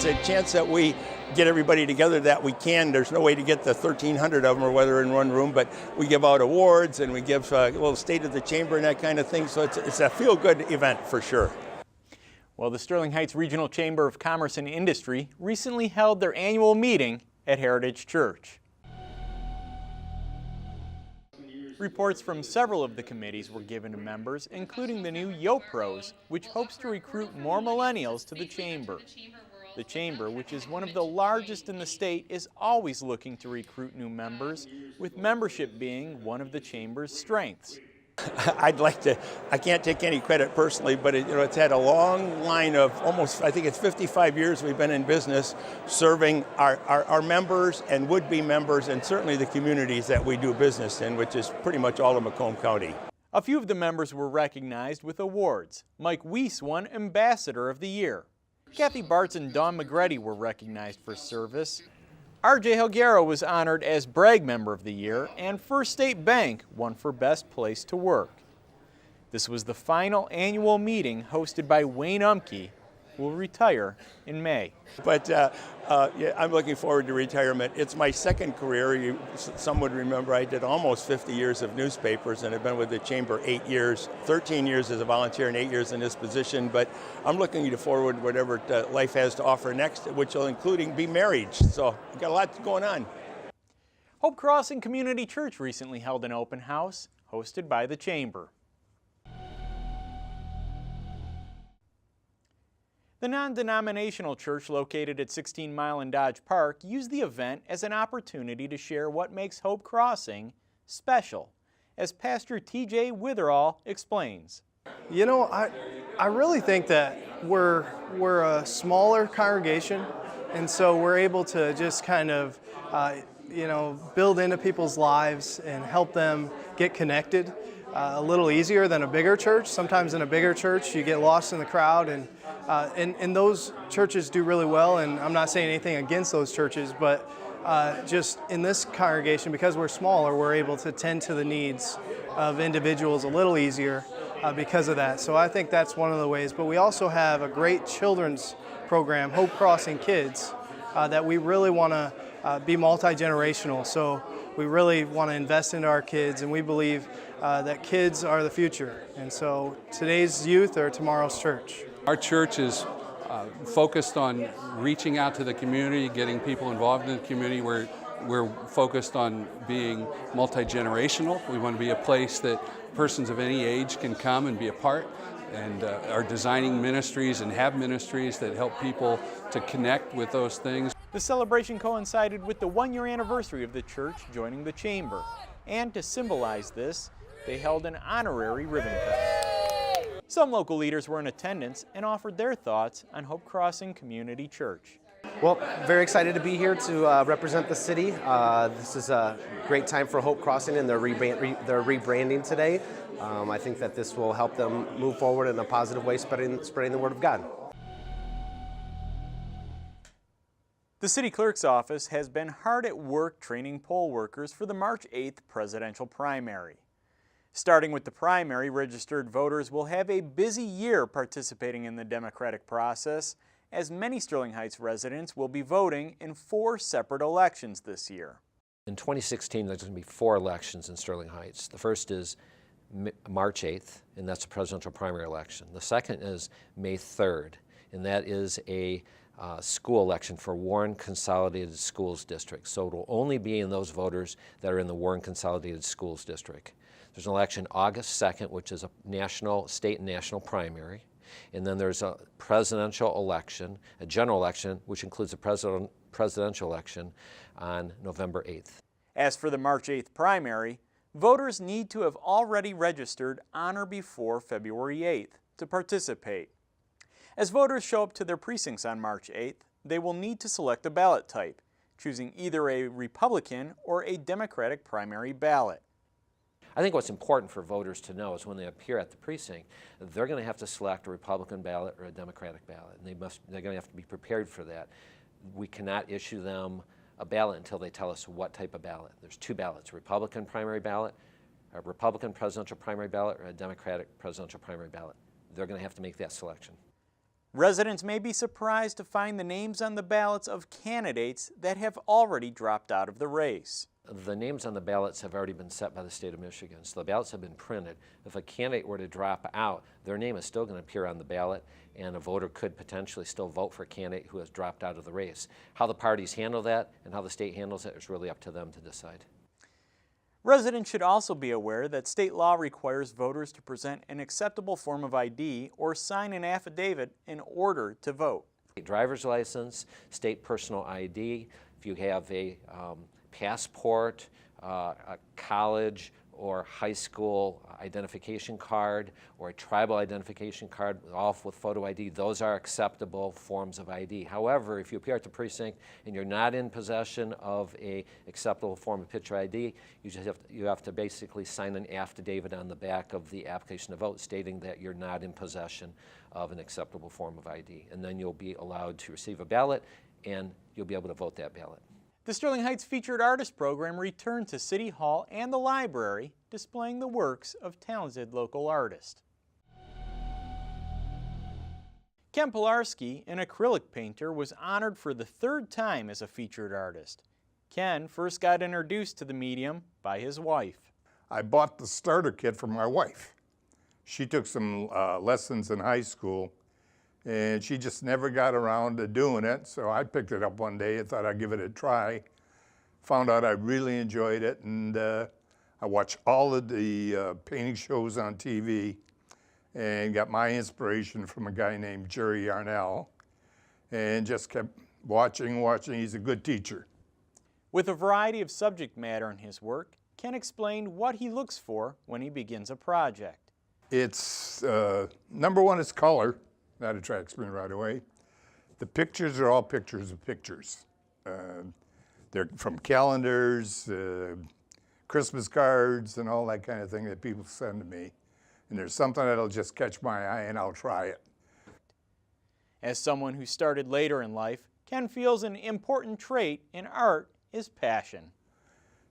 it's a chance that we get everybody together that we can. There's no way to get the 1,300 of them or whether in one room, but we give out awards and we give a little state of the chamber and that kind of thing. So it's a feel-good event for sure. Well, the Sterling Heights Regional Chamber of Commerce and Industry recently held their annual meeting at Heritage Church. Reports from several of the committees were given to members, including the new YoPros, which hopes to recruit more millennials to the chamber. The chamber, which is one of the largest in the state, is always looking to recruit new members, with membership being one of the chamber's strengths. I can't take any credit personally, but it's had a long line of almost, I think it's 55 years we've been in business serving our members and would-be members and certainly the communities that we do business in, which is pretty much all of Macomb County. A few of the members were recognized with awards. Mike Weiss won Ambassador of the Year. Kathy Bartz and Dawn McGreddy were recognized for service. R.J. Helguero was honored as Bragg Member of the Year, and First State Bank won for Best Place to Work. This was the final annual meeting hosted by Wayne Umke, who will retire in May. But yeah, I'm looking forward to retirement. It's my second career. Some would remember I did almost 50 years of newspapers and I've been with the Chamber 8 years, 13 years as a volunteer and 8 years in this position. But I'm looking forward to whatever life has to offer next, which will including be marriage. So we've got a lot going on. Hope Crossing Community Church recently held an open house hosted by the Chamber. The non-denominational church located at 16 Mile and Dodge Park used the event as an opportunity to share what makes Hope Crossing special, as Pastor T.J. Witherall explains. You know, I really think that we're a smaller congregation, and so we're able to just kind of, build into people's lives and help them get connected a little easier than a bigger church. Sometimes in a bigger church, you get lost in the crowd, and those churches do really well, and I'm not saying anything against those churches, but just in this congregation, because we're smaller, we're able to tend to the needs of individuals a little easier because of that. So I think that's one of the ways. But we also have a great children's program, Hope Crossing Kids, that we really want to be multi-generational. So we really want to invest into our kids, and we believe that kids are the future. And so today's youth are tomorrow's church. Our church is focused on reaching out to the community, getting people involved in the community. We're focused on being multi-generational. We want to be a place that persons of any age can come and be a part, and are designing ministries and have ministries that help people to connect with those things. The celebration coincided with the one-year anniversary of the church joining the Chamber, and to symbolize this, they held an honorary ribbon cut. Some local leaders were in attendance and offered their thoughts on Hope Crossing Community Church. Well, very excited to be here to represent the city. This is a great time for Hope Crossing, and they're rebranding today. I think that this will help them move forward in a positive way, spreading the word of God. The city clerk's office has been hard at work training poll workers for the March 8th presidential primary. Starting with the primary, registered voters will have a busy year participating in the democratic process, as many Sterling Heights residents will be voting in 4 separate elections this year. In 2016, there's going to be 4 elections in Sterling Heights. The first is March 8th, and that's a presidential primary election. The second is May 3rd, and that is a school election for Warren Consolidated Schools District. So it will only be in those voters that are in the Warren Consolidated Schools District. There's an election August 2nd, which is a state and national primary. And then there's a presidential election, a general election, which includes a presidential election on November 8th. As for the March 8th primary, voters need to have already registered on or before February 8th to participate. As voters show up to their precincts on March 8th, they will need to select a ballot type, choosing either a Republican or a Democratic primary ballot. I think what's important for voters to know is when they appear at the precinct, they're going to have to select a Republican ballot or a Democratic ballot, and they're going to have to be prepared for that. We cannot issue them a ballot until they tell us what type of ballot. There's 2 ballots, a Republican primary ballot, a Republican presidential primary ballot, or a Democratic presidential primary ballot. They're going to have to make that selection. Residents may be surprised to find the names on the ballots of candidates that have already dropped out of the race. The names on the ballots have already been set by the state of Michigan, so the ballots have been printed. If a candidate were to drop out, their name is still going to appear on the ballot, and a voter could potentially still vote for a candidate who has dropped out of the race. How the parties handle that and how the state handles it is really up to them to decide. Residents should also be aware that state law requires voters to present an acceptable form of ID or sign an affidavit in order to vote. Driver's license, state personal ID, if you have a passport, a college or high school identification card, or a tribal identification card, all with photo ID, those are acceptable forms of ID. However, if you appear at the precinct and you're not in possession of a acceptable form of picture ID, you have to basically sign an affidavit on the back of the application to vote stating that you're not in possession of an acceptable form of ID. And then you'll be allowed to receive a ballot and you'll be able to vote that ballot. The Sterling Heights Featured Artist Program returned to City Hall and the library, displaying the works of talented local artists. Ken Pilarski, an acrylic painter, was honored for the third time as a featured artist. Ken first got introduced to the medium by his wife. I bought the starter kit for my wife. She took some lessons in high school, and she just never got around to doing it, so I picked it up one day and thought I'd give it a try. Found out I really enjoyed it, and I watched all of the painting shows on TV and got my inspiration from a guy named Jerry Yarnell, and just kept watching. He's a good teacher. With a variety of subject matter in his work, Ken explained what he looks for when he begins a project. It's, number one is color. That attracts me right away. The pictures are all pictures of pictures. They're from calendars, Christmas cards, and all that kind of thing that people send to me. And there's something that'll just catch my eye and I'll try it. As someone who started later in life, Ken feels an important trait in art is passion.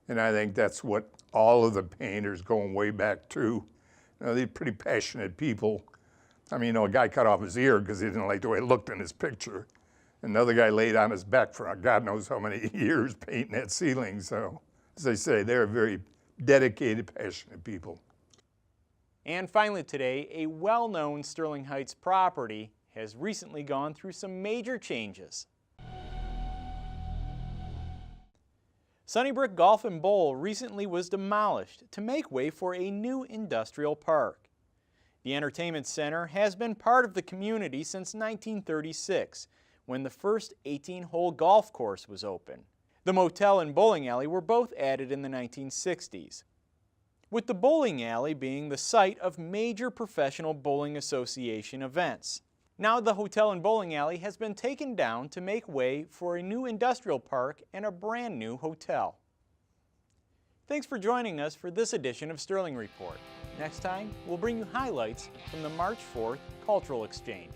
And I think that's what all of the painters going way back to. They're pretty passionate people. I mean, a guy cut off his ear because he didn't like the way it looked in his picture. Another guy laid on his back for God knows how many years painting that ceiling. So, as I say, they're very dedicated, passionate people. And finally today, a well-known Sterling Heights property has recently gone through some major changes. Sunnybrook Golf and Bowl recently was demolished to make way for a new industrial park. The entertainment center has been part of the community since 1936, when the first 18-hole golf course was open. The motel and bowling alley were both added in the 1960s, with the bowling alley being the site of major professional bowling association events. Now the hotel and bowling alley has been taken down to make way for a new industrial park and a brand new hotel. Thanks for joining us for this edition of Sterling Report. Next time, we'll bring you highlights from the March 4th Cultural Exchange.